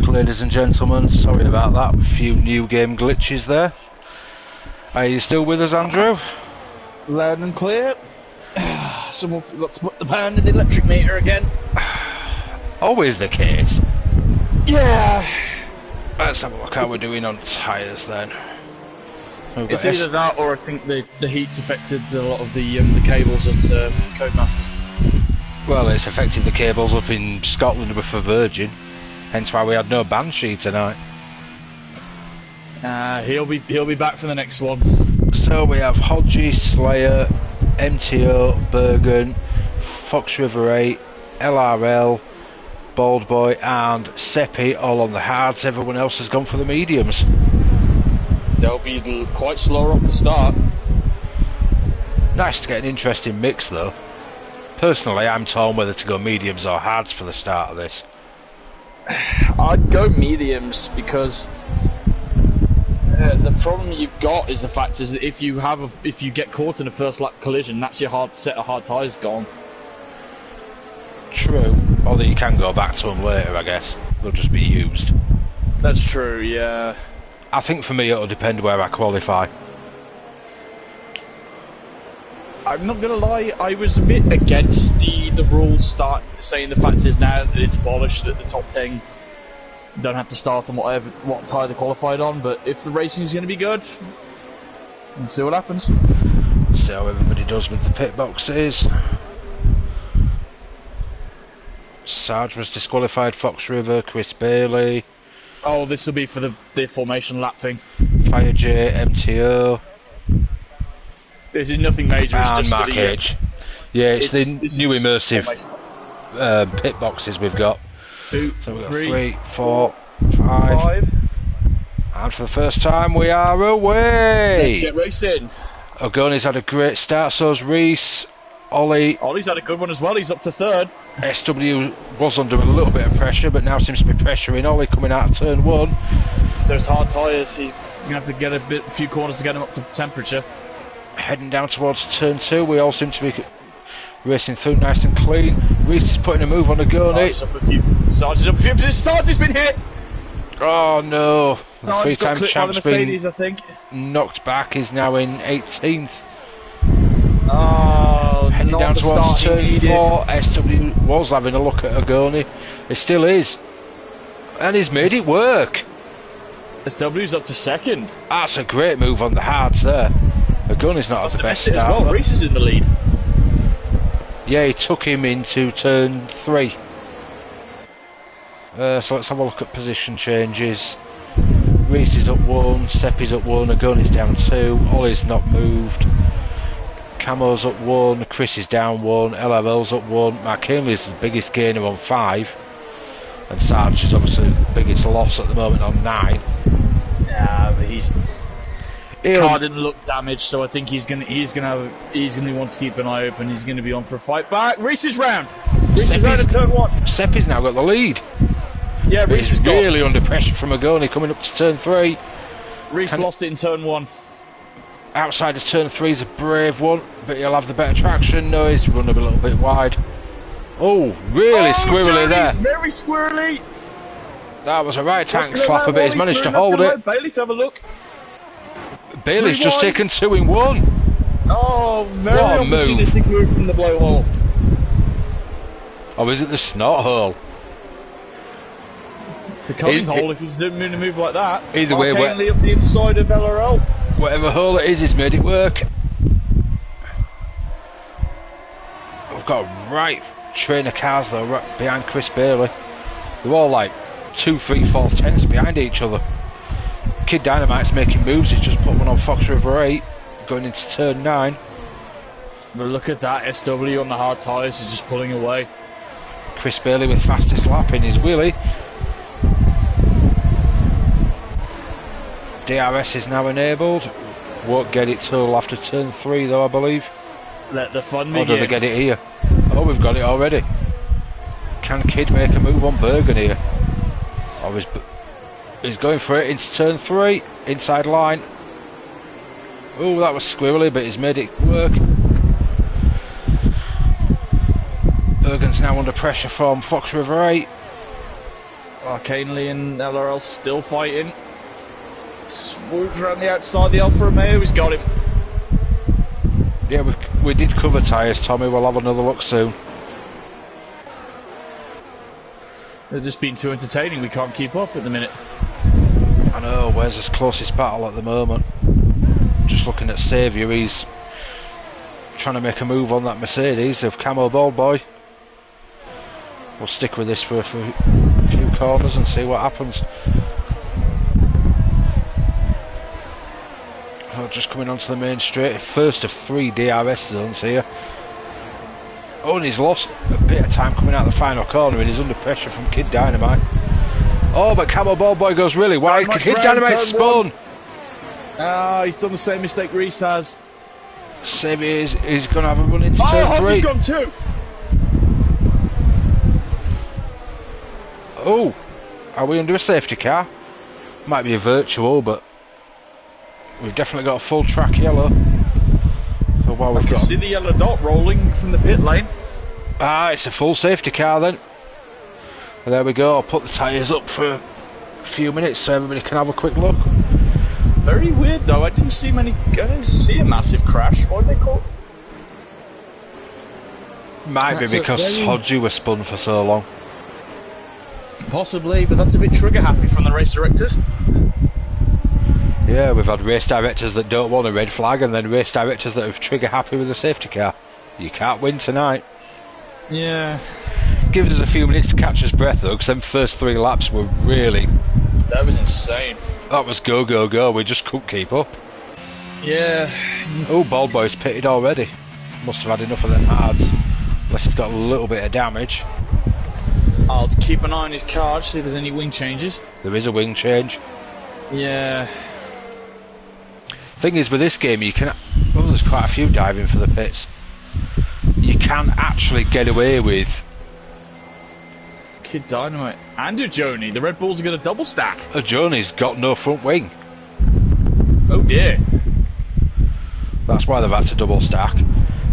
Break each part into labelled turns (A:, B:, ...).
A: Ladies and gentlemen, sorry about that, a few new game glitches there. Are you still with us, Andrew?
B: Loud and clear. Someone forgot to put the pound in the electric meter again.
A: Always the case.
B: Yeah.
A: Let's have a look how we're doing on tyres then.
B: It's either that or I think the heat's affected a lot of the cables at Codemasters.
A: Well, it's affected the cables up in Scotland with Virgin, hence why we had no Banshee tonight.
B: He'll be back for the next one.
A: So we have Hodgie, Slayer, MTO, Bergen, Fox River 8, LRL, Bald Boy and Seppi all on the hards. Everyone else has gone for the mediums.
B: They'll be quite slower off the start.
A: Nice to get an interesting mix though. Personally, I'm torn whether to go mediums or hards for the start of this.
B: I'd go mediums because the problem you've got is the fact is that if you get caught in a first lap collision, that's your hard set of hard tyres gone.
A: True, although you can go back to them later, I guess. They'll just be used.
B: That's true, yeah.
A: I think for me it'll depend where I qualify.
B: I'm not gonna lie, I was a bit against the rules start saying the fact is now that it's abolished that the top 10 don't have to start on what tyre they qualified on, but if the racing is gonna be good, we'll see what happens.
A: See how everybody does with the pit boxes. Sarge was disqualified, Fox River, Chris Bailey.
B: Oh, this will be for the formation lap thing.
A: Fire J, MTO.
B: This is nothing major, it's
A: and
B: just
A: Mark H. Yeah, it's the new immersive pit boxes we've got. So we've got 3, 4, 5. And for the first time we are away!
B: Let's get racing!
A: Ogoni's had a great start, so's Reese. Ollie's
B: had a good one as well, he's up to third.
A: SW was under a little bit of pressure, but now seems to be pressuring Ollie coming out of turn 1.
B: So it's hard tyres, he's going to have to get a few corners to get him up to temperature.
A: Heading down towards turn 2, we all seem to be racing through nice and clean. Reese is putting a move on Ogoni.
B: Sarge's up a few, Sarge's been hit!
A: Oh no, the three-time champ's
B: Mercedes, I think.
A: Knocked back, is now in 18th.
B: Oh,
A: heading down towards turn 4, SW was having a look at Ogoni. It still is. And he's made it work.
B: SW's up to second.
A: That's a great move on the hards there. Ogoni's not at the best start.
B: Well. Reese is in the lead.
A: Yeah, he took him into turn 3. So let's have a look at position changes. Reese is up 1, Seppi's up 1, Ogoni's down 2, Ollie's not moved. Camo's up 1, Chris is down 1, LRL's up 1, Mark Hanley's the biggest gainer on 5, and Sarge is obviously the biggest loss at the moment on 9.
B: Yeah, but the car didn't look damaged, so I think he's gonna want to keep an eye open. He's gonna be on for a fight back. Reese is round. Reese is round at turn 1.
A: Seppi's now got the lead.
B: Yeah, Reese is
A: really under pressure from Ogoni coming up to turn 3.
B: Reese lost it in turn 1.
A: Outside of turn 3 is a brave one, but he'll have the better traction. No, he's run a little bit wide. Oh, really squirrely there.
B: Very squirrely.
A: That was a right tank slapper, but he's managed to hold it.
B: Bailey's have a look.
A: Bailey's just taken 2 in 1.
B: Oh, very opportunistic move from the blowhole.
A: Or is it the snot hole?
B: The cutting hole if he's doing a move like that.
A: Either way,
B: up the inside of LRL.
A: Whatever hole it is, he's made it work. We've got a right train of cars though, right behind Chris Bailey. They're all like 2, 3, 4 tenths behind each other. Kid Dynamite's making moves, he's just put one on Fox River 8, going into turn 9.
B: But look at that, SW on the hard tyres is just pulling away.
A: Chris Bailey with fastest lap in his wheelie. DRS is now enabled. Won't get it till after turn 3 though, I believe.
B: Let the fun begin.
A: Or do they get it here? Oh, we've got it already. Can Kid make a move on Bergen here? Oh, he's going for it into turn 3, inside line. Oh, that was squirrely, but he's made it work. Bergen's now under pressure from Fox River 8.
B: Arcanely and LRL still fighting. Swoops around the outside the Alfa Romeo, he's got him.
A: Yeah, we did cover tyres, Tommy. We'll have another look soon.
B: They're just being too entertaining, we can't keep up at the minute.
A: I know, where's his closest battle at the moment? Just looking at Saviour, he's trying to make a move on that Mercedes of Camo Bald Boy. We'll stick with this for a few corners and see what happens. Oh, just coming onto the main straight, first of 3 DRS zones here. Oh, and he's lost a bit of time coming out the final corner and he's under pressure from Kid Dynamite. Oh, but Camo Ball Boy goes really wide. Kid Dynamite spun.
B: Ah, he's done the same mistake Reese has.
A: Savvy is going to have a run into turn 3.
B: Hoss's gone too.
A: Oh, are we under a safety car? Might be a virtual, but we've definitely got a full track yellow. So while we've got,
B: see the yellow dot rolling from the pit lane.
A: Ah, it's a full safety car then. Well, there we go. I'll put the tyres up for a few minutes so everybody can have a quick look.
B: Very weird though. I didn't see a massive crash. What did they call it?
A: Might be because Hodgie was spun for so long.
B: Possibly, but that's a bit trigger happy from the race directors.
A: Yeah, we've had race directors that don't want a red flag and then race directors that are trigger happy with the safety car. You can't win tonight.
B: Yeah.
A: Gives us a few minutes to catch his breath though, because them first 3 laps were really...
B: That was insane.
A: That was go, go, go. We just couldn't keep up.
B: Yeah.
A: Oh, Bald Boy's pitted already. Must have had enough of them hards. Unless he's got a little bit of damage.
B: I'll keep an eye on his car, see if there's any wing changes.
A: There is a wing change.
B: Yeah.
A: Thing is, with this game, you can... Oh, there's quite a few diving for the pits. You can actually get away with...
B: Kid Dynamite and a Joni. The Red Bulls are going to double stack.
A: A Joni's got no front wing.
B: Oh dear.
A: That's why they've had to double stack.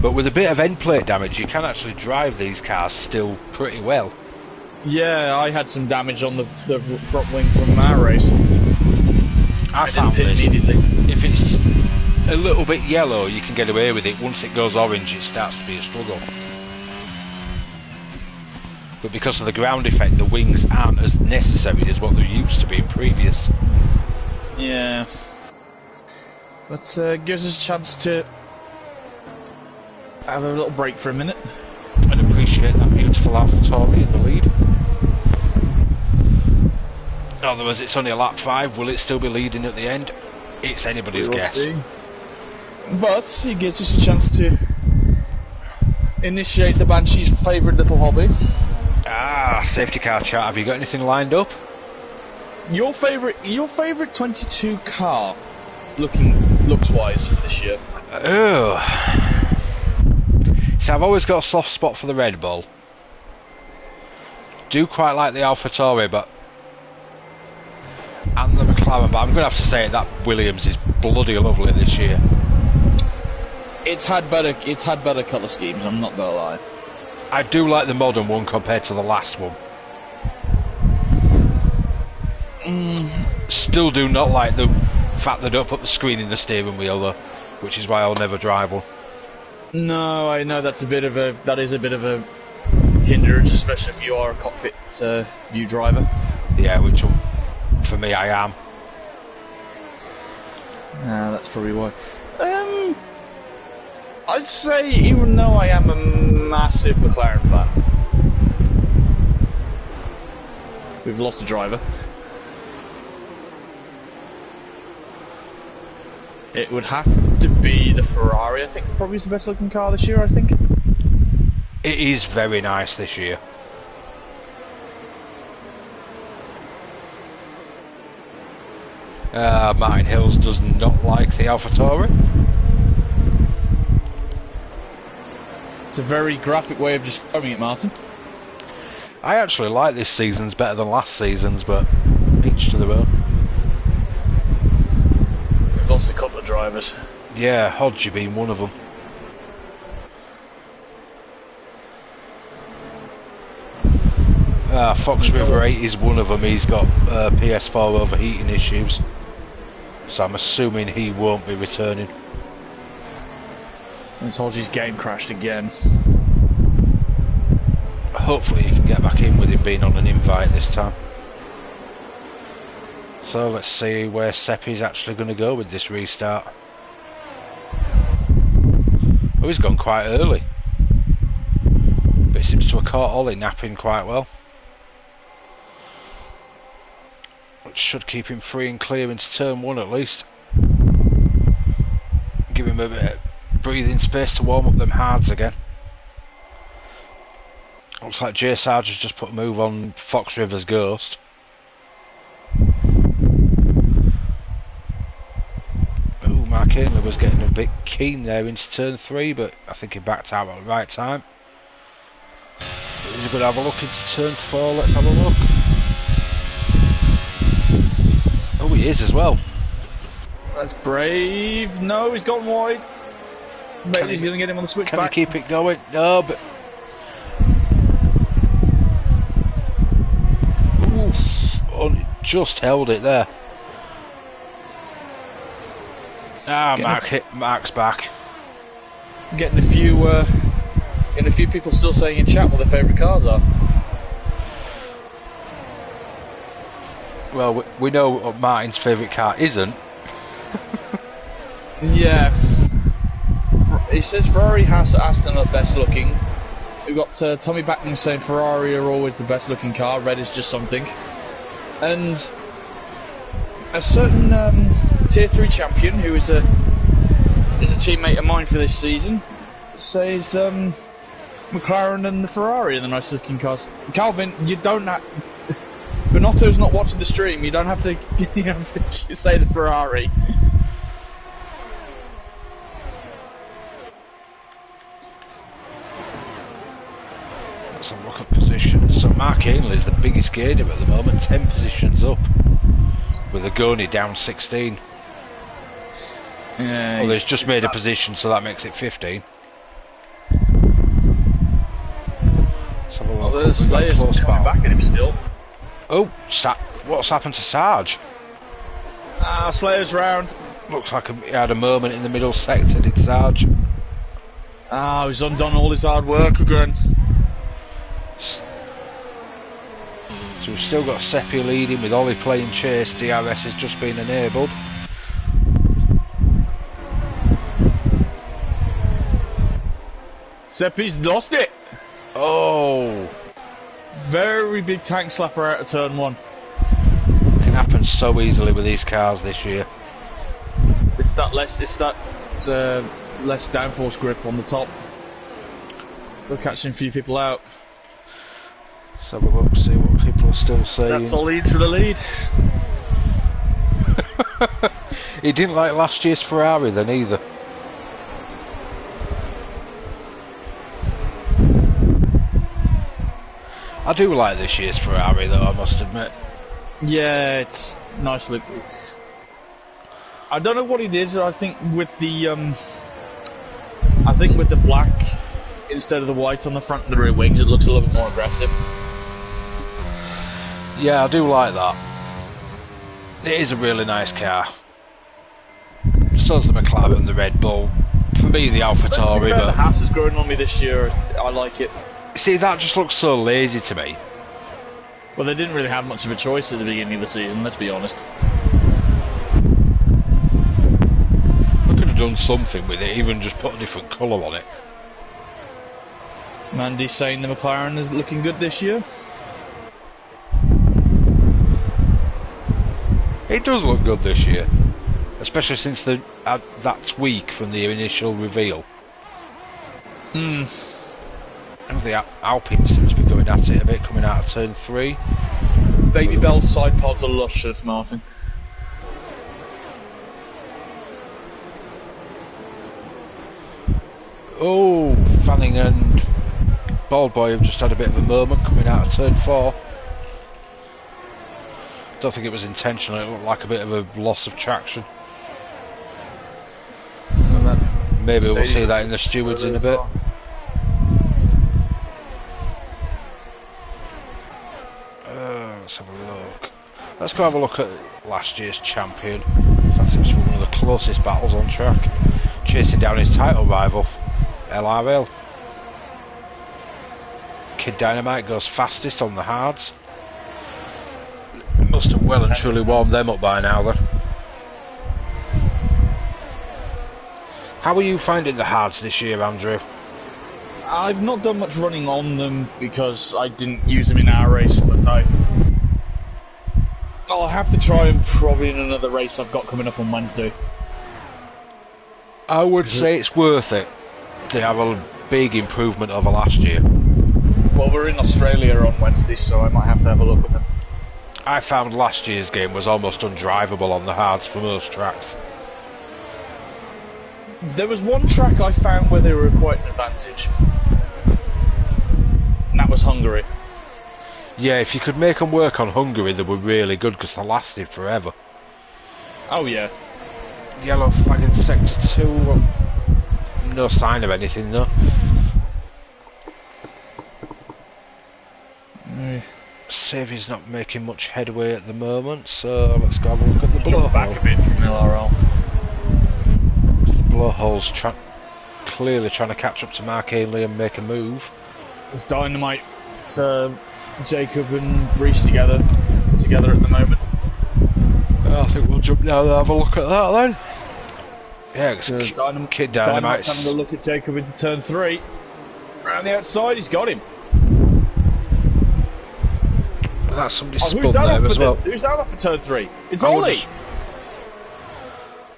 A: But with a bit of end plate damage, you can actually drive these cars still pretty well.
B: Yeah, I had some damage on the front wing from our race.
A: I found this. If it's a little bit yellow, you can get away with it. Once it goes orange, it starts to be a struggle. But because of the ground effect, the wings aren't as necessary as what they used to be in previous.
B: Yeah. But gives us a chance to have a little break for a minute.
A: And appreciate that beautiful AlphaTauri in the lead. Otherwise, it's only a lap 5. Will it still be leading at the end? It's anybody's guess.
B: See. But it gives us a chance to initiate the Banshee's favourite little hobby.
A: Ah, safety car chat. Have you got anything lined up?
B: Your favourite 22 car, looks wise for this year.
A: Oh. So I've always got a soft spot for the Red Bull. Do quite like the AlphaTauri, but and the McLaren, but I'm going to have to say that Williams is bloody lovely this year.
B: It's had better colour schemes. I'm not gonna lie.
A: I do like the modern one compared to the last one. Still do not like the fact they don't put the screen in the steering wheel though, which is why I'll never drive one.
B: No, I know that is a bit of a hindrance, especially if you are a cockpit view driver.
A: Yeah, which for me I am.
B: That's probably why. I'd say, even though I am a massive McLaren fan, we've lost a driver. It would have to be the Ferrari. I think probably is the best looking car this year. I think
A: it is very nice this year. Martin Hills does not like the AlphaTauri.
B: It's a very graphic way of describing it, Martin.
A: I actually like this season's better than last season's, but each to their own.
B: We've lost a couple of drivers.
A: Yeah, Hodgie being one of them. Fox River 8 is one of them. He's got PS4 overheating issues, so I'm assuming he won't be returning.
B: And Hodge's game crashed again.
A: Hopefully you can get back in with him being on an invite this time. So let's see where Seppi's actually going to go with this restart. Oh, he's gone quite early, but he seems to have caught Ollie napping quite well, which should keep him free and clear into turn 1 at least. Give him a bit of breathing space to warm up them hards again. Looks like J Sarge has just put a move on Fox River's Ghost. Ooh, Mark Ainley was getting a bit keen there into turn 3, but I think he backed out at the right time. He's going to have a look into turn 4. Let's have a look. Oh, he is as well.
B: That's brave. No, he's gone wide. Maybe he's going to get him on the switchback.
A: Can he keep it going? No, but... just held it there. Mark's back.
B: Getting a few people still saying in chat what their favourite cars are.
A: Well, we know what Martin's favourite car isn't.
B: Yeah. He says Ferrari has Aston are best looking. We've got Tommy Backman saying Ferrari are always the best looking car. Red is just something. And a certain Tier 3 champion, who is a teammate of mine for this season, says McLaren and the Ferrari are the nice looking cars. Calvin, you don't have... Benotto's not watching the stream, you don't have to, you have to say the Ferrari.
A: Let's have a look at positions. So Mark Ainley is the biggest gainer at the moment, 10 positions up, with Agoni down 16.
B: Yeah,
A: well, he's just made a position, so that makes it 15. Let's have a look.
B: Well, the Slayer's coming back at him still.
A: Oh, what's happened to Sarge?
B: Slayer's round.
A: Looks like he had a moment in the middle sector, did Sarge?
B: He's undone all his hard work again.
A: So we've still got Seppi leading with Ollie playing chase. DRS has just been enabled.
B: Seppi's lost it.
A: Oh,
B: very big tank slapper out of turn 1.
A: It can happen so easily with these cars this year.
B: It's that less downforce grip on the top. Still catching a few people out.
A: Let's have a look, see what people are still saying.
B: That's all lead to the lead.
A: He didn't like last year's Ferrari then either. I do like this year's Ferrari though, I must admit.
B: Yeah, it's nicely. I don't know what it is. I think with the black instead of the white on the front and the rear wings, it looks a little bit more aggressive.
A: Yeah, I do like that. It is a really nice car. So's the McLaren, the Red Bull. For me, the AlphaTauri.
B: The Haas is growing on me this year. I like it.
A: See, that just looks so lazy to me.
B: Well, they didn't really have much of a choice at the beginning of the season, let's be honest.
A: They could have done something with it, even just put a different colour on it.
B: Mandy's saying the McLaren is looking good this year.
A: It does look good this year, especially since that tweak from the initial reveal. And the Alpine seems to be going at it a bit, coming out of turn 3.
B: Baby Bell's side pods are luscious, Martin.
A: Oh, Fanning and Bald Boy have just had a bit of a moment coming out of turn 4. Don't think it was intentional, it looked like a bit of a loss of traction. Maybe we'll see that in the stewards in a bit. Let's go have a look at last year's champion. That seems to be one of the closest battles on track. Chasing down his title rival, LRL. Kid Dynamite goes fastest on the hards. Must have well and truly warmed them up by now then. How are you finding the hards this year, Andrew?
B: I've not done much running on them because I didn't use them in our race at the time. I'll have to try them probably in another race I've got coming up on Wednesday.
A: I would say it's worth it. They have a big improvement over last year.
B: Well, we're in Australia on Wednesday, so I might have to have a look at them.
A: I found last year's game was almost undrivable on the hards for most tracks.
B: There was one track I found where they were quite an advantage. And that was Hungary.
A: Yeah, if you could make them work on Hungary, they were really good because they lasted forever.
B: Oh yeah.
A: Yellow flag in sector 2. No sign of anything though. Saviour's not making much headway at the moment, so let's go have a look at the blowhole.
B: Back a bit from LRL.
A: The blowhole's clearly trying to catch up to Mark Ainley and make a move.
B: There's Dynamite, Jacob and Reese together at the moment.
A: I think we'll jump down and have a look at that then. Yeah, it's Kid Dynamite's
B: having a look at Jacob into turn 3. Around the outside, he's got him.
A: That's somebody spun there as well.
B: Who's that off for turn 3? It's Ollie!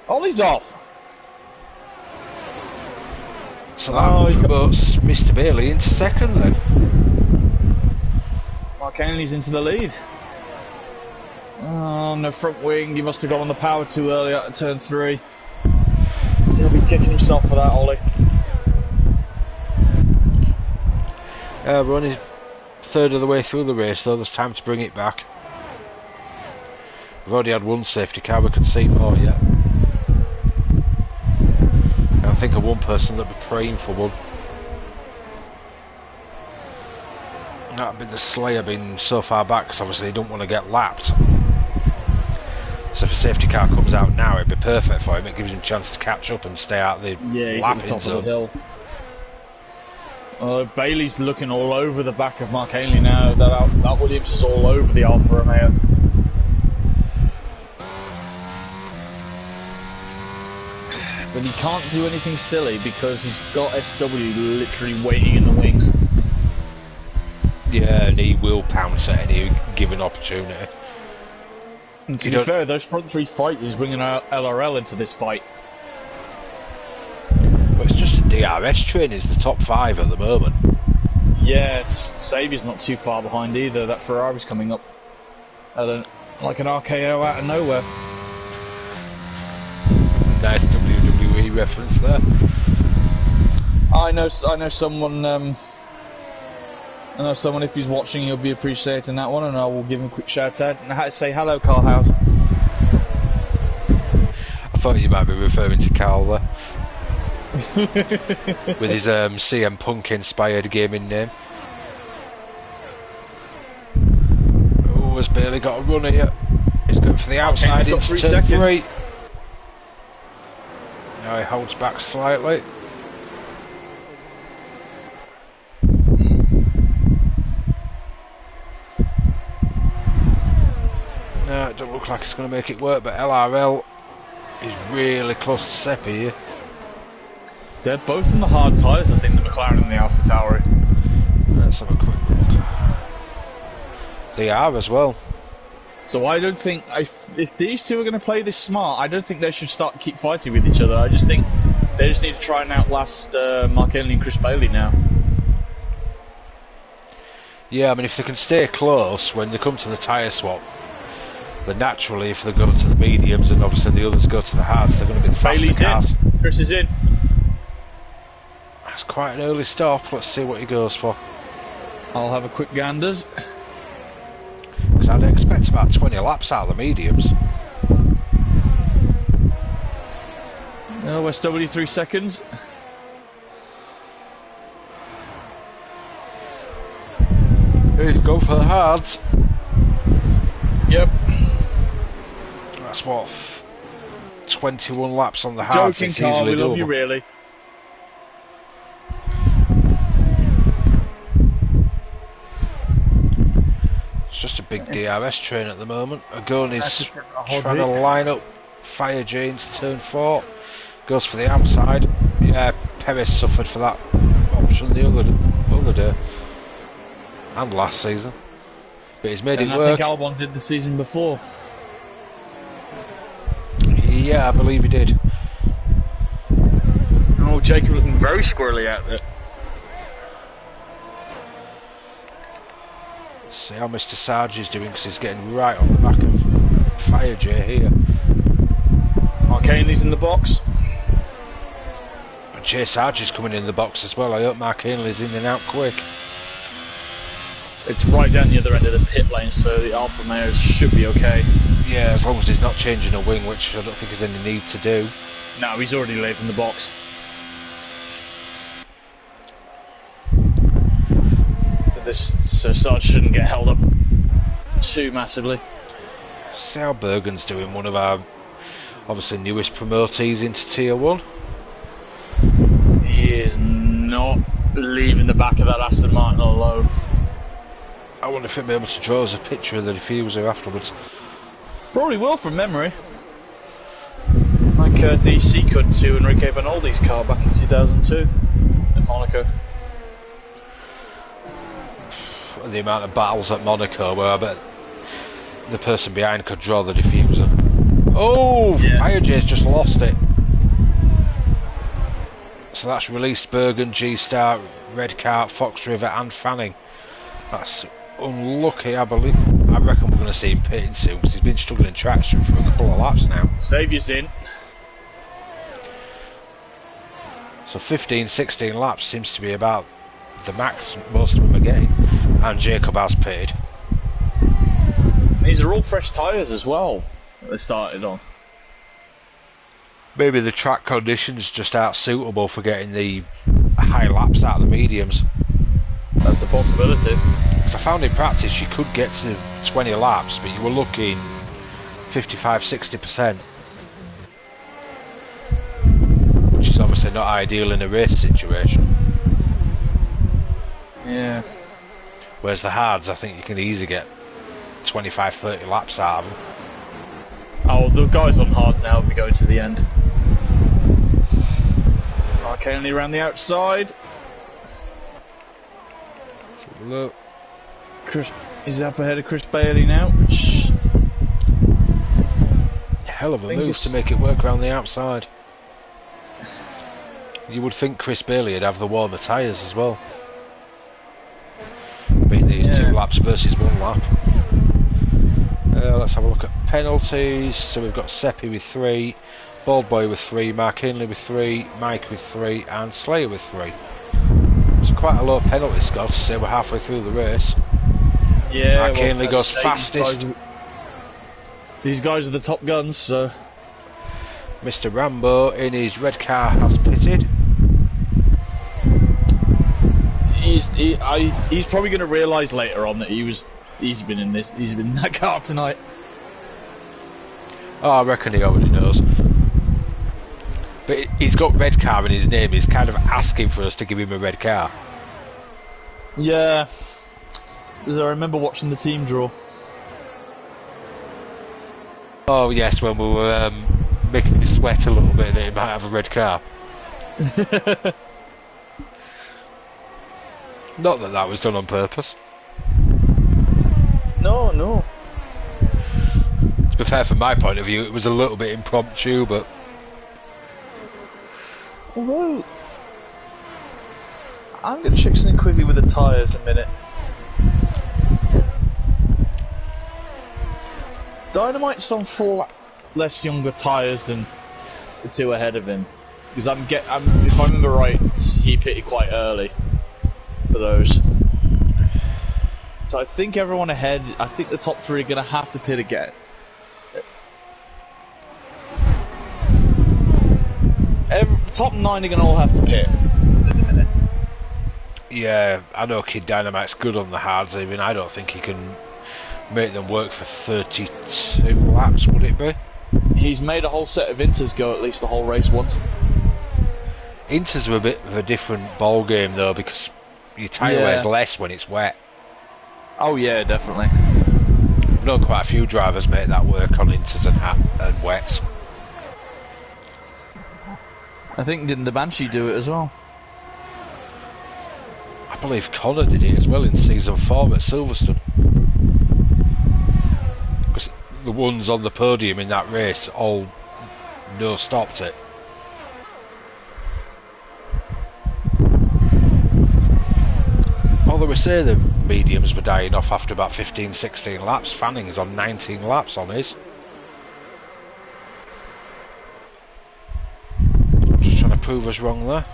B: Ollie's off!
A: So that promotes Mr. Bailey into second then.
B: Mark Ainley's into the lead. Oh, no front wing. He must have gone on the power too early out of turn 3. He'll be kicking himself for that, Ollie.
A: We're only third of the way through the race though, there's time to bring it back. We've already had one safety car, we can see more yet. I think of one person that'd be praying for one. That'd be the Slayer being so far back because obviously he don't want to get lapped. So if a safety car comes out now, it'd be perfect for him. It gives him a chance to catch up and stay out the lapping zone. Of the hill.
B: Bailey's looking all over the back of Mark Ainley now. That Williams is all over the Alfa Romeo. But he can't do anything silly because he's got SW literally waiting in the wings.
A: Yeah, and he will pounce at any given opportunity.
B: And to be fair, those front 3 fighters bringing LRL into this fight.
A: Well, it's just a DRS train is the top 5 at the moment.
B: Yeah, Saviour's not too far behind either. That Ferrari's coming up like an RKO out of nowhere.
A: Nice WWE reference there.
B: I know someone. I know someone. If he's watching, he'll be appreciating that one, and I will give him a quick shout out and say hello, Carl House.
A: I thought you might be referring to Carl there. With his CM Punk inspired gaming name. Oh, has Bailey got a run here? He's going for the outside into turn 3. Now he holds back slightly. No, it don't look like it's going to make it work, but LRL is really close to Seppi here.
B: They're both in the hard tyres, I think, the McLaren and the Alpha Tauri.
A: Let's have a quick look. They are as well.
B: So I don't think, if these two are going to play this smart, I don't think they should keep fighting with each other. I just think they just need to try and outlast Mark Ainley and Chris Bailey now.
A: Yeah, I mean, if they can stay close when they come to the tyre swap, then naturally, if they go to the mediums and obviously the others go to the hards, they're going to be the faster cars.
B: In. Chris is in.
A: That's quite an early stop. Let's see what he goes for.
B: I'll have a quick ganders.
A: Because I'd expect about 20 laps out of the mediums.
B: No, SW 3 seconds.
A: He's going for the hards.
B: Yep.
A: That's what 21 laps on the hards.
B: Joking,
A: It's
B: Carl,
A: easily
B: we love
A: doable.
B: you really.
A: It's just a big DRS train at the moment. Agon is
B: That's a hot
A: trying to
B: hit.
A: line up Fire Jane to turn 4. Goes for the outside. Yeah, Perez suffered for that option the other day and last season, but he's made
B: And
A: it
B: I
A: work.
B: think Albon did the season before.
A: Yeah, I believe he did.
B: Oh, Jacob looking very squirrely out there.
A: Let's see how Mr. Sarge is doing, because he's getting right on the back of Fire J here.
B: Mark Haney's in the box.
A: But Jay Sarge is coming in the box as well. I hope Mark Hanley's in and out quick.
B: It's right down the other end of the pit lane, so the Alfa Romeos should be okay.
A: Yeah, as long as he's not changing a wing, which I don't think there's any need to do.
B: No, he's already late in the box. So Sarge shouldn't get held up too massively.
A: See how Bergen's doing, one of our obviously newest promotees into Tier 1.
B: He is not leaving the back of that Aston Martin alone.
A: I wonder if he'll be able to draw us a picture of the diffuser afterwards.
B: Probably will from memory. Like DC could to Enrique Benoldi's car back in 2002 in Monaco.
A: The amount of battles at Monaco where I bet the person behind could draw the diffuser. Oh,
B: yeah.
A: Fire J's just lost it. So that's released Bergen, G-Star, Red Cart, Fox River and Fanning. That's unlucky, I believe. I reckon we're going to see him pitting soon, because he's been struggling in traction for a couple of laps now.
B: Saviour's in.
A: So 15, 16 laps seems to be about the max most of them are getting. And Jacob has pitted.
B: These are all fresh tyres as well that they started on.
A: Maybe the track conditions just aren't suitable for getting the high laps out of the mediums.
B: That's a possibility.
A: Because I found in practice you could get to 20 laps, but you were looking 55-60%. Which is obviously not ideal in a race situation.
B: Yeah.
A: Whereas the hards, I think you can easily get 25-30 laps out of them.
B: Oh, the guys on hards now will be going to the end. Mark Hanley around the outside.
A: Let's have a look.
B: Chris, he's up ahead of Chris Bailey now.
A: Hell of a move to make it work around the outside. You would think Chris Bailey would have the warmer tyres as well. Being these 2 laps versus 1 lap. Let's have a look at penalties. So we've got Seppi with 3, Bald Boy with 3, Mark Hinley with 3, Mike with 3 and Slayer with 3. It's quite a low penalty score to say we're halfway through the race.
B: Yeah,
A: Mark Hinley goes
B: say,
A: fastest.
B: These guys are the top guns, so...
A: Mr. Rambo in his red car has pitted.
B: He's probably going to realise later on that he's been in that car tonight.
A: Oh, I reckon he already knows. But he's got red car in his name. He's kind of asking for us to give him a red car.
B: Yeah, because I remember watching the team draw.
A: Oh yes, when we were making me sweat a little bit that he might have a red car. Not that that was done on purpose.
B: No.
A: To be fair, from my point of view, it was a little bit impromptu, but...
B: Although... I'm going to check something quickly with the tyres in a minute. Dynamite's on 4 less younger tyres than the 2 ahead of him. Because if I remember right, he pitted quite early for those. So I think everyone ahead, I think the top 3 are going to have to pit again. Top 9 are going to all have to pit in a minute.
A: Yeah, I know Kid Dynamite's good on the hards, even I don't think he can make them work for 32 laps, would it be?
B: He's made a whole set of Inters go at least the whole race once.
A: Inters are a bit of a different ball game though, because your tyre wears less when it's wet.
B: Oh yeah, definitely.
A: I've known quite a few drivers make that work on Inters and wets.
B: I think didn't the Banshee do it as well?
A: I believe Connor did it as well in season 4 at Silverstone. Because the ones on the podium in that race all no-stopped it. Although we say the mediums were dying off after about 15-16 laps, Fanning's on 19 laps on his. Just trying to prove us wrong there.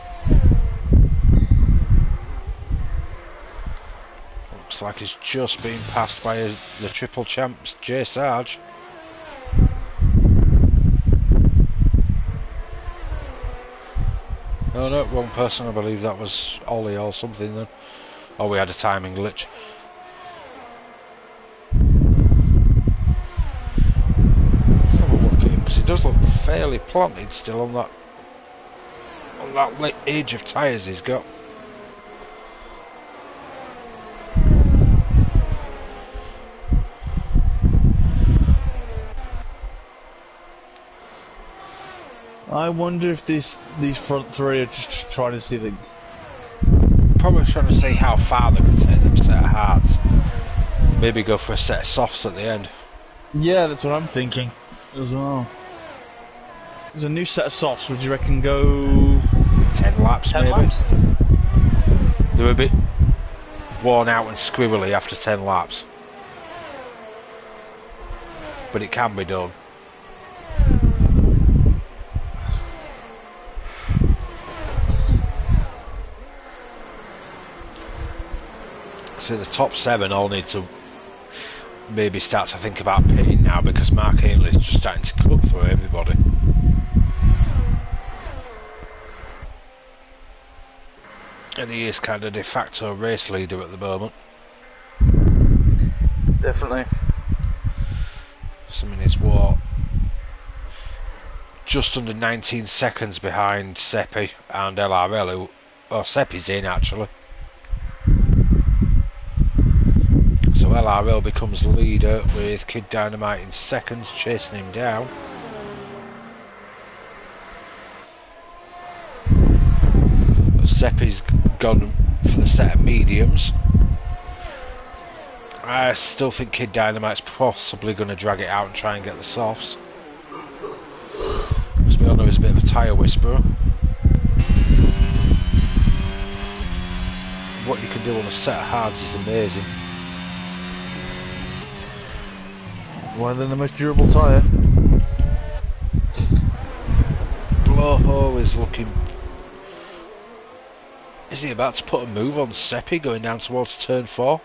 A: Looks like he's just been passed by the triple champs, Jay Sarge. Oh no, wrong person. I believe that was Ollie or something then. Oh, we had a timing glitch. Let's have a look at him, because he does look fairly planted still on that late age of tyres he's got.
B: I wonder if these front three are just trying to see the...
A: Probably trying to see how far they can take them set of hards. Maybe go for a set of softs at the end.
B: Yeah, that's what I'm thinking as well. There's a new set of softs, would you reckon go...
A: 10 laps
B: 10
A: maybe?
B: laps?
A: They're a bit worn out and squibbly after 10 laps. But it can be done. So the top 7 all need to maybe start to think about pitting now, because Mark Ainley's just starting to cut through everybody. And he is kind of de facto race leader at the moment.
B: Definitely.
A: Something is what? Just under 19 seconds behind Seppi and LRL, who... Well, Seppi's in actually. So LRL becomes leader with Kid Dynamite in seconds, chasing him down. Seppi's gone for the set of mediums. I still think Kid Dynamite's possibly going to drag it out and try and get the softs. Because we all know he's a bit of a tyre whisperer. What you can do on a set of hards is amazing.
B: One of the most durable tyre.
A: Blowhole is looking... Is he about to put a move on Seppi going down towards turn 4?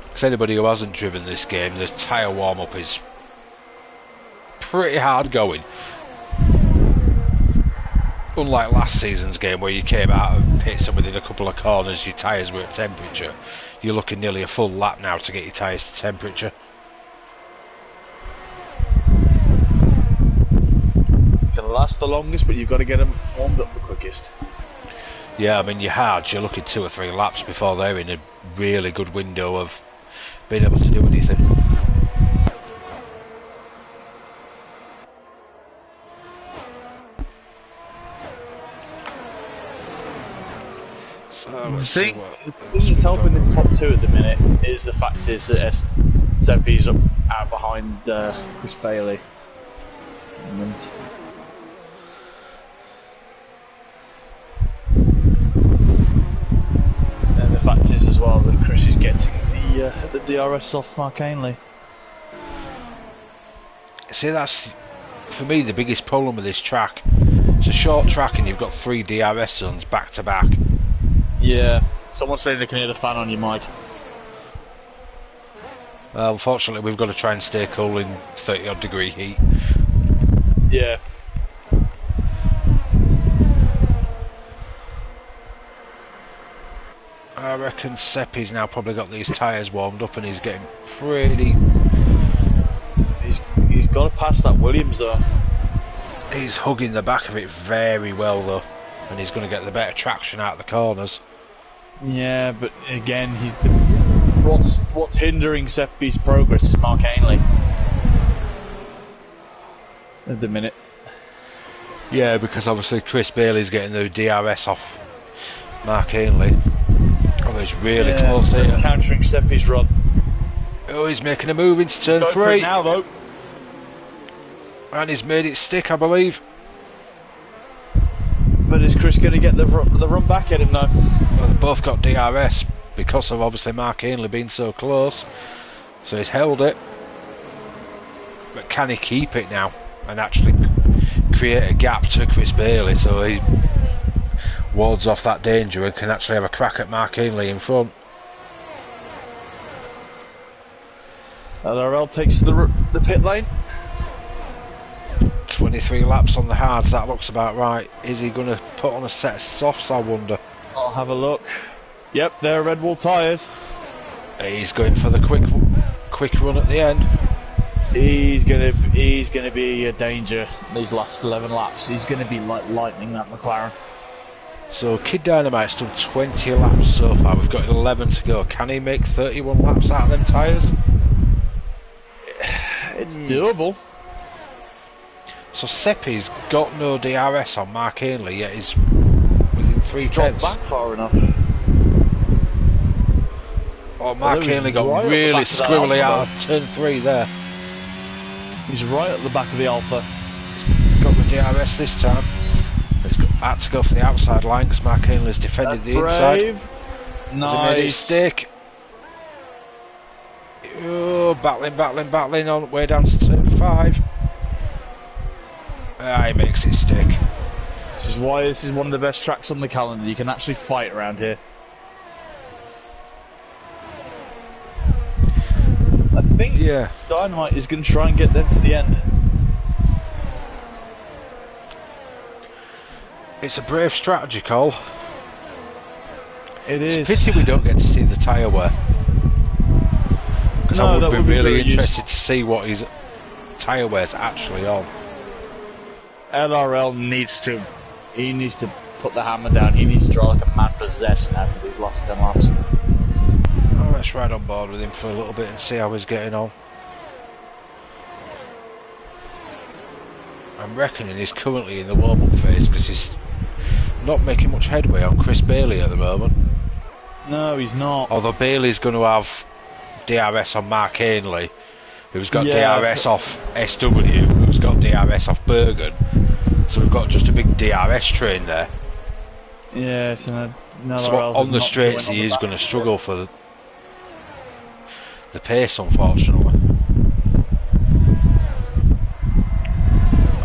A: Because anybody who hasn't driven this game, the tyre warm-up is pretty hard going. Unlike last season's game where you came out of pits and within a couple of corners your tyres were at temperature, you're looking nearly a full lap now to get your tyres to temperature.
B: Can last the longest, but you've got to get them warmed up the quickest.
A: Yeah, I mean your hards, you're looking 2 or 3 laps before they're in a really good window of being able to do anything.
B: The thing that's helping this top 2 at the minute is the fact is that Seppi's out behind Chris Bailey. And the fact is as well that Chris is getting the DRS off Mark Ainley.
A: See, that's for me the biggest problem with this track. It's a short track and you've got 3 DRS zones back to back.
B: Yeah, someone's saying they can hear the fan on your mic.
A: Well, unfortunately we've got to try and stay cool in 30 odd degree heat.
B: Yeah.
A: I reckon Seppi's now probably got these tyres warmed up and he's getting pretty...
B: He's got to pass that Williams though.
A: He's hugging the back of it very well though, and he's going to get the better traction out of the corners.
B: Yeah, but again, what's hindering Seppi's progress is Mark Ainley at the minute.
A: Yeah, because obviously Chris Bailey's getting the DRS off Mark Ainley. Oh, he's really close there.
B: He's countering Seppi's run.
A: Oh, he's making a move into turn 3.
B: For it now, though.
A: And he's made it stick, I believe.
B: But is Chris going to get the run back at him now?
A: Well, they've both got DRS because of obviously Mark Ainley being so close. So he's held it. But can he keep it now and actually create a gap to Chris Bailey so he wards off that danger and can actually have a crack at Mark Ainley in front?
B: LRL takes the pit lane.
A: 23 laps on the hards, that looks about right. Is he going to put on a set of softs, I wonder?
B: I'll have a look. Yep, they're Red Bull tyres.
A: He's going for the quick run at the end.
B: He's gonna be a danger these last 11 laps. He's gonna be like lightning, that McLaren.
A: So Kid Dynamite's done 20 laps so far. We've got 11 to go. Can he make 31 laps out of them tyres?
B: It's doable.
A: So Seppi's got no DRS on Mark Ainley, yet he's within 3 tenths.
B: Back far enough.
A: Oh, Mark Ainley got really squirrely out of turn 3 there.
B: He's right at the back of the Alpha.
A: He's got the DRS this time. But he's had to go for the outside line because Mark Ainley's defended the inside.
B: Nice.
A: Has he made it stick? Oh, battling on way down to turn 5. He makes it stick.
B: This is why this is one of the best tracks on the calendar. You can actually fight around here. I think Dynamite is going to try and get them to the end.
A: It's a brave strategy, Cole.
B: It is.
A: It's a pity we don't get to see the tyre wear. Because I would be really interested to see what his tyre wear's actually on.
B: LRL needs to put the hammer down. He needs to draw like a man possessed now for these last 10 laps.
A: Oh, let's ride on board with him for a little bit and see how he's getting on. I'm reckoning he's currently in the warm-up phase because he's not making much headway on Chris Bailey at the moment.
B: No, he's not.
A: Although Bailey's going to have DRS on Mark Ainley, who's got DRS off SW, who's got DRS off Bergen. So we've got just a big DRS train there.
B: Yeah, so
A: on the straights he is going to struggle for the pace, unfortunately.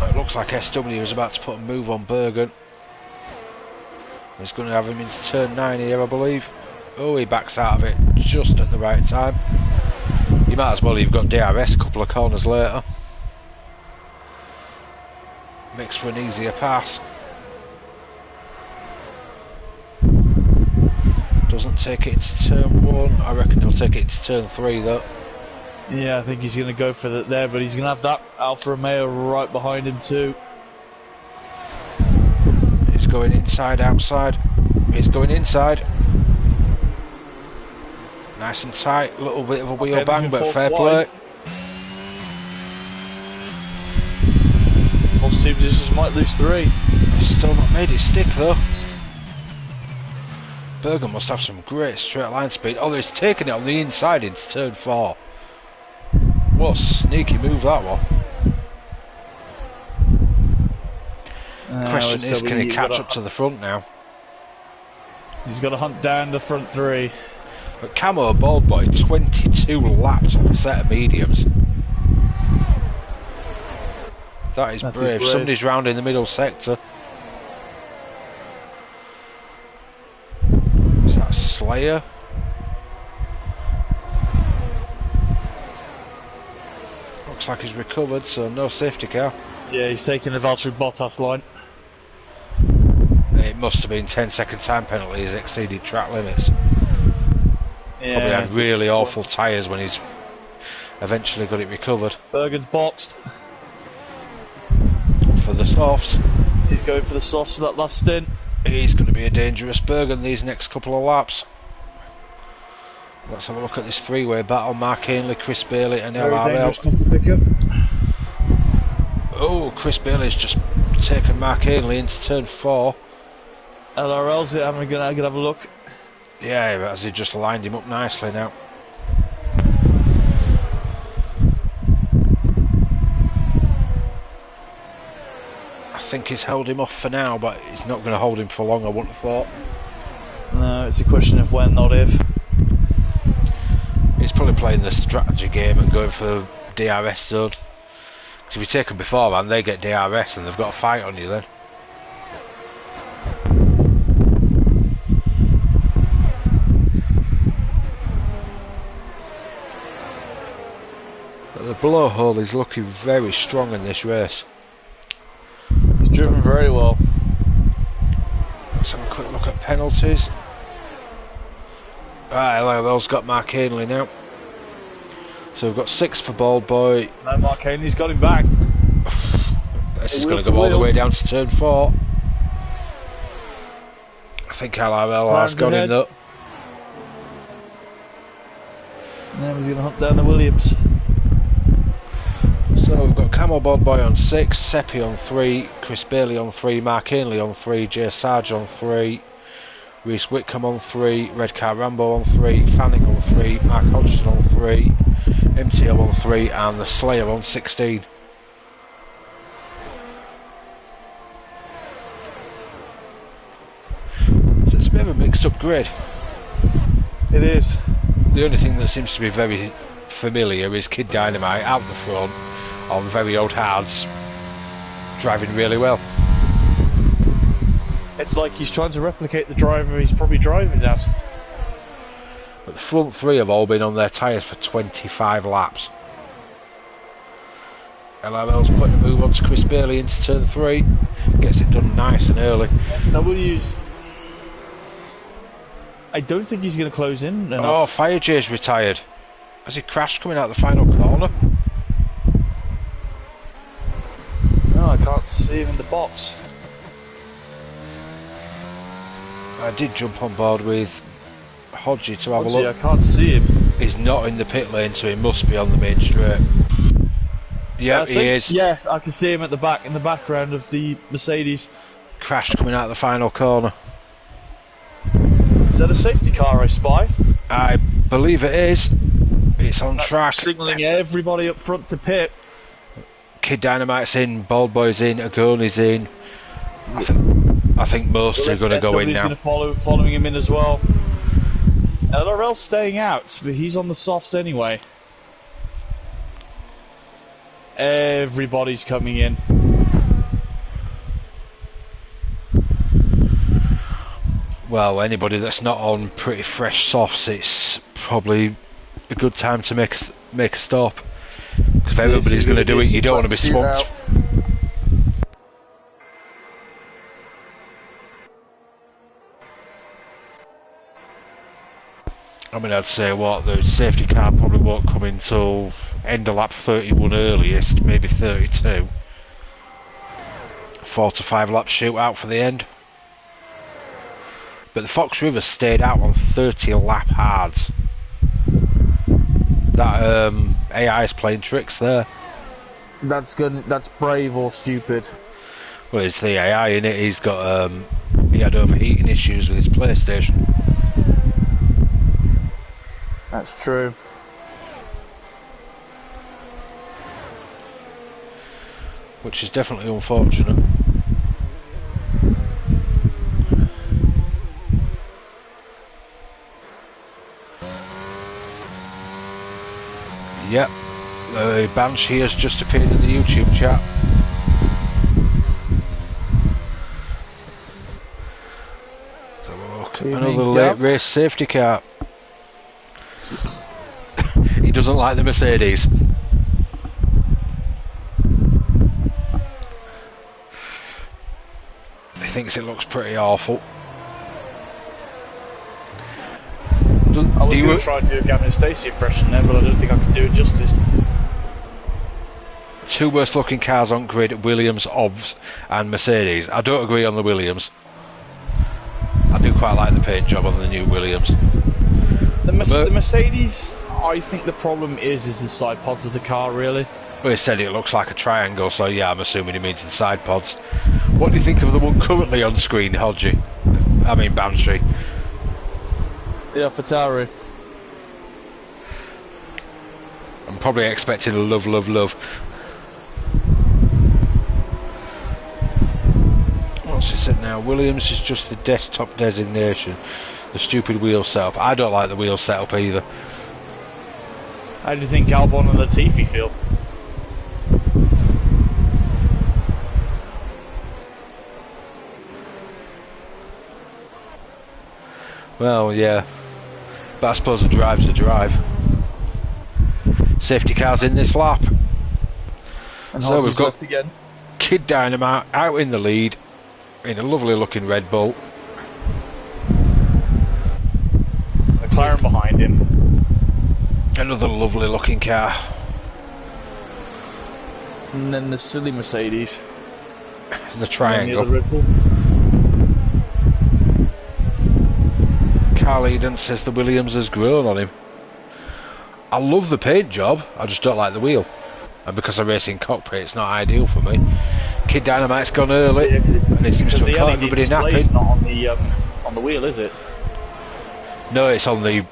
A: It looks like SW is about to put a move on Bergen. He's going to have him into turn 9 here, I believe. Oh, he backs out of it just at the right time. You might as well have got DRS a couple of corners later. Makes for an easier pass. Doesn't take it to turn 1. I reckon he'll take it to turn 3 though.
B: Yeah, I think he's going to go for that there, but he's going to have that Alfa Romeo right behind him too.
A: He's going inside, outside. He's going inside. Nice and tight. Little bit of a wheel bang, but fair play.
B: Most team positions might lose 3.
A: Still not made it stick though. Bergen must have some great straight line speed. Oh, he's taking it on the inside into turn 4. What a sneaky move that one. Question is, can he catch up to the front now?
B: He's got to hunt down the front 3.
A: But Camo Bald Boy, 22 laps on a set of mediums. That is brave. Somebody's round in the middle sector. Is that Slayer? Looks like he's recovered, so no safety car.
B: Yeah, he's taking the Valtteri Bottas line.
A: It must have been 10-second time penalty. He's exceeded track limits. Probably had really awful tyres when he's eventually got it recovered.
B: Bergen's boxed.
A: For the softs.
B: He's going for the softs for that last stint.
A: He's going to be a dangerous Bergen these next couple of laps. Let's have a look at this three-way battle. Mark Ainley, Chris Bailey and LRL. Oh, Chris Bailey's just taken Mark Ainley into turn 4.
B: LRL's going to have a look.
A: Yeah, as he just lined him up nicely now. I think he's held him off for now, but he's not going to hold him for long, I wouldn't have thought.
B: No, it's a question of when, not if.
A: He's probably playing the strategy game and going for DRS done. Because if you take them beforehand, they get DRS and they've got a fight on you then. But the blowhole is looking very strong in this race.
B: He's driven very well.
A: Let's have a quick look at penalties. Right, LL's got Mark Ainley now. So we've got 6 for Bald Boy.
B: No, Mark Ainley's got him back.
A: This is going to go all the way down to turn 4. I think LRL has got him though.
B: Now he's going to hunt down the Williams.
A: So we've got Camo Bald Boy on 6, Seppi on 3, Chris Bailey on 3, Mark Ainley on 3, Jay Sarge on 3, Reese Whitcomb on 3, Red Car Rambo on 3, Fanning on 3, Mark Hodgson on 3, MTO on 3 and the Slayer on 16. So it's a bit of a mixed up grid.
B: It is.
A: The only thing that seems to be very familiar is Kid Dynamite out the front on very old hards, driving really well.
B: It's like he's trying to replicate the driver he's probably driving as.
A: But the front 3 have all been on their tyres for 25 laps. LRL's putting a move on to Chris Bailey into turn 3. Gets it done nice and early.
B: SW's. I don't think he's going to close in enough.
A: Oh, Fire J's retired. Has he crashed coming out the final corner?
B: No, I can't see him in the box.
A: I did jump on board with Hodgie to have a look.
B: I can't see him.
A: He's not in the pit lane, so he must be on the main straight. Yeah, he is.
B: Yeah, I can see him at the back, in the background of the Mercedes.
A: Crashed coming out the final corner.
B: Is that a safety car I spy?
A: I believe it is. It's on track.
B: Signalling everybody up front to pit.
A: Kid Dynamite's in, Bald Boy's in, Agoni's in. I think most are going to go in now.
B: Going to following him in as well. LRL's staying out, but he's on the softs anyway. Everybody's coming in.
A: Well, anybody that's not on pretty fresh softs, it's probably a good time to make a stop. Because if everybody's going to do it, you don't want to be swamped. I mean, I'd say the safety car probably won't come until end of lap 31 earliest, maybe 32. 4 to 5 laps shootout for the end. But the Fox River stayed out on 30 lap hards. That AI is playing tricks there.
B: That's good. That's brave or stupid.
A: Well, it's the AI in it. He's got he had overheating issues with his PlayStation.
B: That's true.
A: Which is definitely unfortunate. Yep, the Banshee has just appeared in the YouTube chat. Let's have a look. Another late race safety car. He doesn't like the Mercedes. He thinks it looks pretty awful.
B: I was going to try and do a Gavin Stacey impression there, but I don't think I can do it justice.
A: Two worst looking cars on grid, Williams, OBS and Mercedes. I don't agree on the Williams. I do quite like the paint job on the new Williams.
B: The Mercedes, I think the problem is the side pods of the car, really.
A: Well, he said it looks like a triangle, so yeah, I'm assuming he means the side pods. What do you think of the one currently on screen, Hodgie? I mean, Bamstreet.
B: Yeah, Fatari.
A: I'm probably expecting a love, love, love. What's it said now? Williams is just the desktop designation. The stupid wheel setup. I don't like the wheel setup either.
B: How do you think Albon and Latifi feel?
A: Well, yeah. But I suppose a drive's a drive. Safety cars in this lap.
B: And
A: so we've got
B: left again.
A: Kid Dynamite out in the lead in a lovely looking Red Bull.
B: McLaren behind him.
A: Another lovely looking car.
B: And then the silly Mercedes.
A: The triangle.
B: And the Red Bull.
A: Carl Eden says the Williams has grown on him. I love the paint job, I just don't like the wheel. And because I race in cockpit, it's not ideal for me. Kid Dynamite's gone early,
B: yeah,
A: and it seems to have caught everybody napping.
B: Not on the wheel, is it?
A: No, it's on the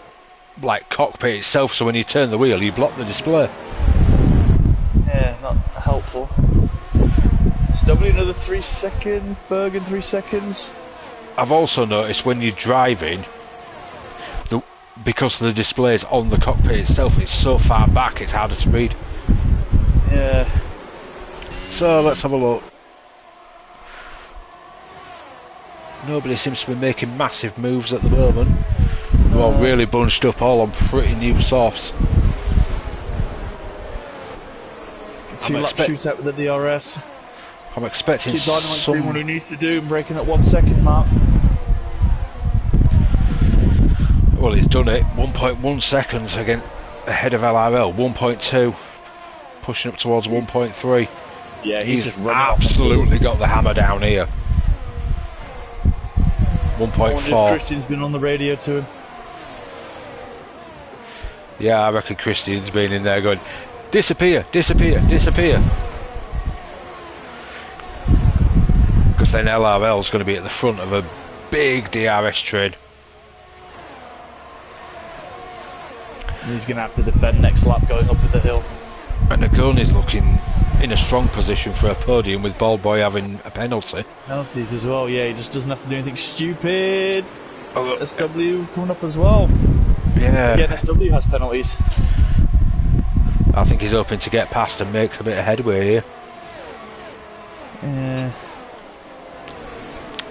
A: cockpit itself. So when you turn the wheel, you block the display.
B: Yeah, not helpful. SW another 3 seconds. Bergen 3 seconds.
A: I've also noticed when you're driving, because the display's on the cockpit itself, it's so far back, it's harder to read.
B: Yeah.
A: So let's have a look. Nobody seems to be making massive moves at the moment. They're all really bunched up, all on pretty new softs.
B: 2 lap shootout with the DRS.
A: I'm expecting
B: Kid Dynamite doing what he needs to do and breaking at 1 second mark.
A: Well, he's done it. 1.1 seconds again ahead of LRL. 1.2, pushing up towards 1.3.
B: Yeah,
A: he's absolutely got the hammer down here. 1.4.
B: Christian's been on the radio to him.
A: Yeah, I reckon Christian's been in there going, disappear, disappear, disappear. Because then LRL's going to be at the front of a big DRS train.
B: And he's going to have to defend next lap going up the hill.
A: And Agoni's looking in a strong position for a podium with Bald Boy having a penalty.
B: Penalties as well, yeah, he just doesn't have to do anything stupid.
A: Oh,
B: SW coming up as well.
A: Yeah.
B: Again, SW has penalties.
A: I think he's hoping to get past and make a bit of headway here.
B: Yeah.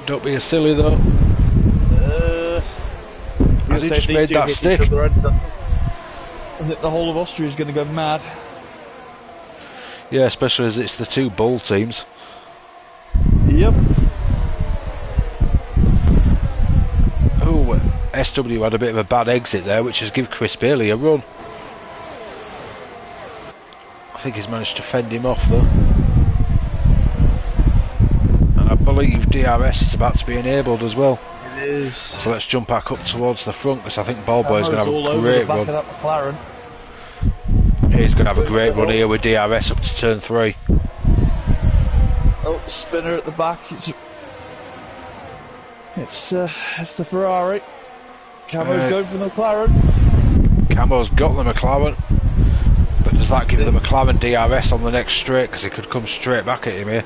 A: Don't be a silly though. Has he just made that stick?
B: I think the whole of Austria is going to go mad.
A: Yeah, especially as it's the two Bull teams.
B: Yep.
A: Oh, SW had a bit of a bad exit there, which has given Chris Bailey a run. I think he's managed to fend him off though. And I believe DRS is about to be enabled as well.
B: It is.
A: So let's jump back up towards the front, because I think Ballboy's going to have a
B: all
A: great
B: over the back
A: run.
B: of that McLaren.
A: He's going to have a great run here with DRS up to turn 3.
B: Oh, spinner at the back. It's the Ferrari. Camo's going for the McLaren.
A: Camo's got the McLaren, but does that give the McLaren DRS on the next straight? Because it could come straight back at him here.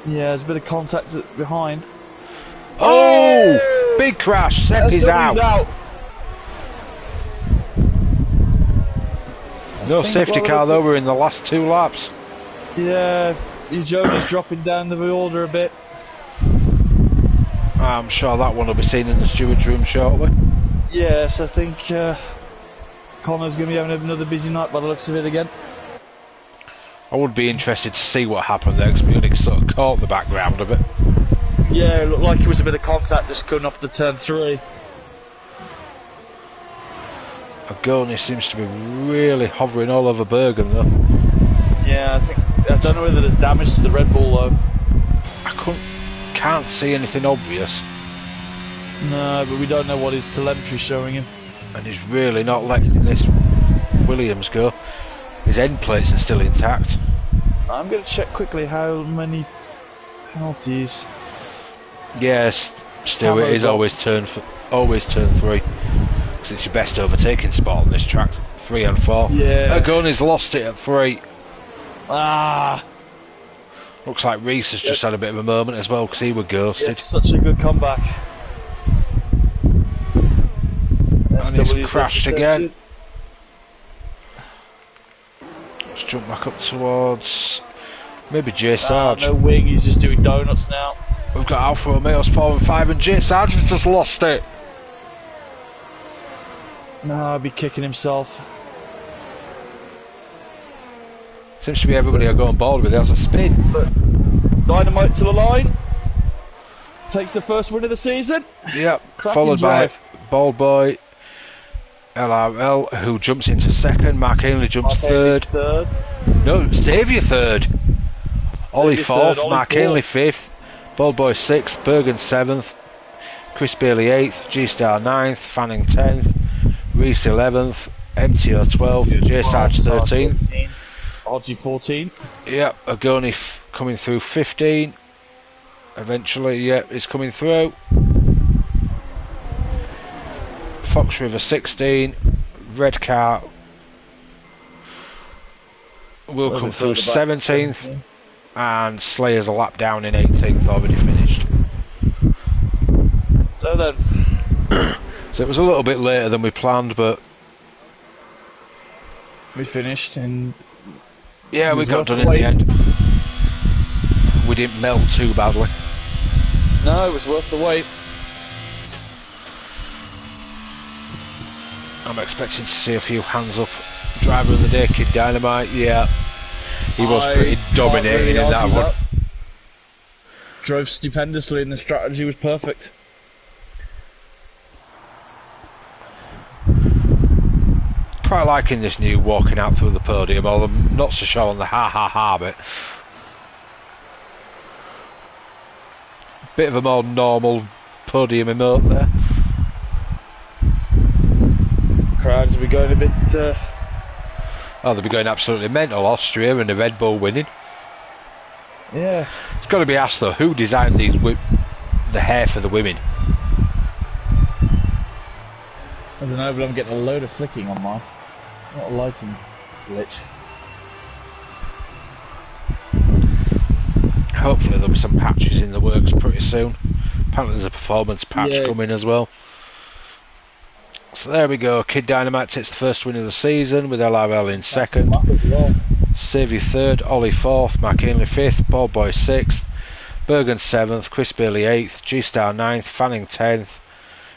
B: Yeah, there's a bit of contact behind.
A: Oh! Big crash. Seppi's out. No safety car though, we're in the last 2 laps.
B: Yeah, Joey's dropping down the order a bit.
A: I'm sure that one will be seen in the steward's room shortly.
B: Yes, I think Connor's going to be having another busy night by the looks of it again.
A: I would be interested to see what happened there, because we only sort of caught the background of it.
B: Yeah, it looked like it was a bit of contact just coming off the turn 3.
A: Agoni seems to be really hovering all over Bergen though.
B: Yeah, I don't know whether there's damage to the Red Bull though.
A: I can't see anything obvious.
B: No, but we don't know what his telemetry's showing him.
A: And he's really not letting this Williams go. His end plates are still intact.
B: I'm going to check quickly how many penalties.
A: Yes, still it is always turn 3. Because it's your best overtaking spot on this track. 3 and 4.
B: Yeah.
A: Agoni's lost it at 3.
B: Ah!
A: Looks like Reese has just had a bit of a moment as well because he was ghosted.
B: It's such a good comeback.
A: And he's crashed again. Let's jump back up towards maybe J Sarge.
B: No wing, he's just doing donuts now.
A: We've got Alfa Romeo's 4 and 5 and J Sarge has just lost it.
B: No, I'd be kicking himself.
A: Seems to be everybody are going bored with it as a spin.
B: But Dynamite to the line. Takes the first win of the season.
A: Yep,
B: Cracking
A: followed
B: drive.
A: by Bald Boy LRL, who jumps into second. Mark Ainley jumps third. No, Saviour third. Ollie fourth. Mark Ainley fifth. Bald Boy sixth. Bergen seventh. Chris Bailey eighth. G-Star ninth. Fanning 10th. Reese 11th. MTO 12th. J Sarge 13th.
B: RG 14.
A: Yep, Agoni coming through 15. Eventually, yep, it's coming through. Fox River 16. Red Car will come through 17th. And Slayer's a lap down in 18th, already finished.
B: So then.
A: So it was a little bit later than we planned, but
B: we finished and
A: yeah, we got done in the end. We didn't melt too badly.
B: No, it was worth the wait.
A: I'm expecting to see a few hands up. Driver of the day, Kid Dynamite, yeah. He was pretty dominating in that one.
B: Drove stupendously and the strategy was perfect.
A: Quite liking this new walking out through the podium, although I'm not so sure on the ha bit. Bit of a more normal podium emote there.
B: Crowds will be going a bit
A: Oh, they'll be going absolutely mental. Austria and the Red Bull winning.
B: Yeah.
A: It's got to be asked though, who designed these the hair for the women?
B: I don't know, but I'm getting a load of flicking on mine. Not a lighting glitch.
A: Hopefully there'll be some patches in the works pretty soon. Apparently there's a performance patch coming as well. So there we go. Kid Dynamite takes the first win of the season with LRL in second. Saviour third, Ollie fourth, Mark Ainley fifth, Bald Boy sixth, Bergen seventh, Chris Bailey eighth, G-Star ninth, Fanning 10th,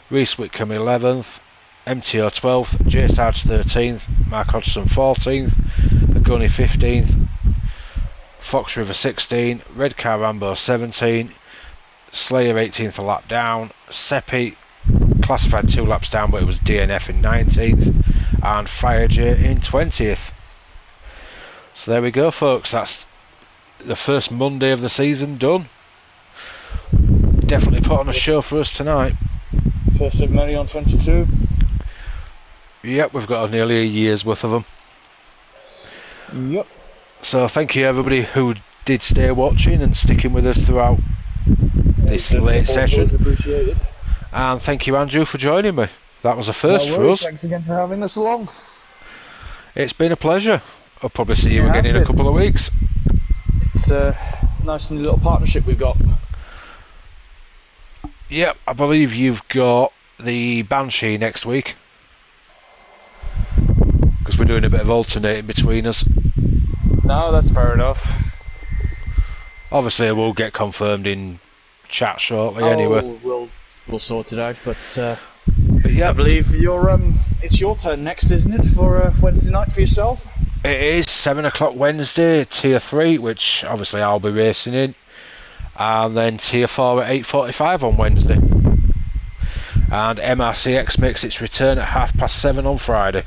A: Reese Whitcomb 11th, MTO 12th, J Sarge 13th, Mark Hodgson 14th, Agoni 15th, Fox River 16, Red Car Rambo 17, Slayer 18th a lap down, Seppi classified 2 laps down but it was DNF in 19th, and Fire J in 20th. So there we go folks, that's the first Monday of the season done. Definitely put on a show for us tonight.
B: First of many on 22.
A: Yep, we've got nearly a year's worth of them.
B: Yep.
A: So thank you everybody who did stay watching and sticking with us throughout this late session.
B: Appreciated.
A: And thank you Andrew for joining me. That was a first for us.
B: Thanks again for having us along.
A: It's been a pleasure. I'll probably see you again in a couple of weeks.
B: It's a nice new little partnership we've got.
A: Yep, I believe you've got the Banshee next week. Because we're doing a bit of alternating between us.
B: No, that's fair enough.
A: Obviously, we'll get confirmed in chat shortly anyway.
B: We'll sort it out, but
A: yeah,
B: I believe it's your turn next, isn't it, for Wednesday night for yourself?
A: It is 7 o'clock Wednesday, Tier 3, which obviously I'll be racing in. And then Tier 4 at 8:45 on Wednesday. and MRCX makes its return at 7:30 on Friday.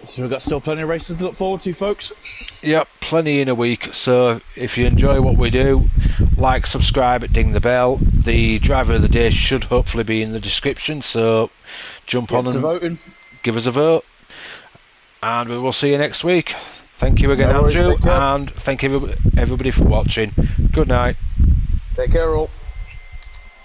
B: So we've got still plenty of races to look forward to, folks.
A: Yep, plenty in a week. So if you enjoy what we do, like, subscribe, ding the bell. The driver of the day should hopefully be in the description, so jump on and
B: voting.
A: Give us a vote. And we will see you next week. Thank you again,
B: No worries,
A: Andrew,
B: take care.
A: and thank you everybody for watching. Good night.
B: Take care, all.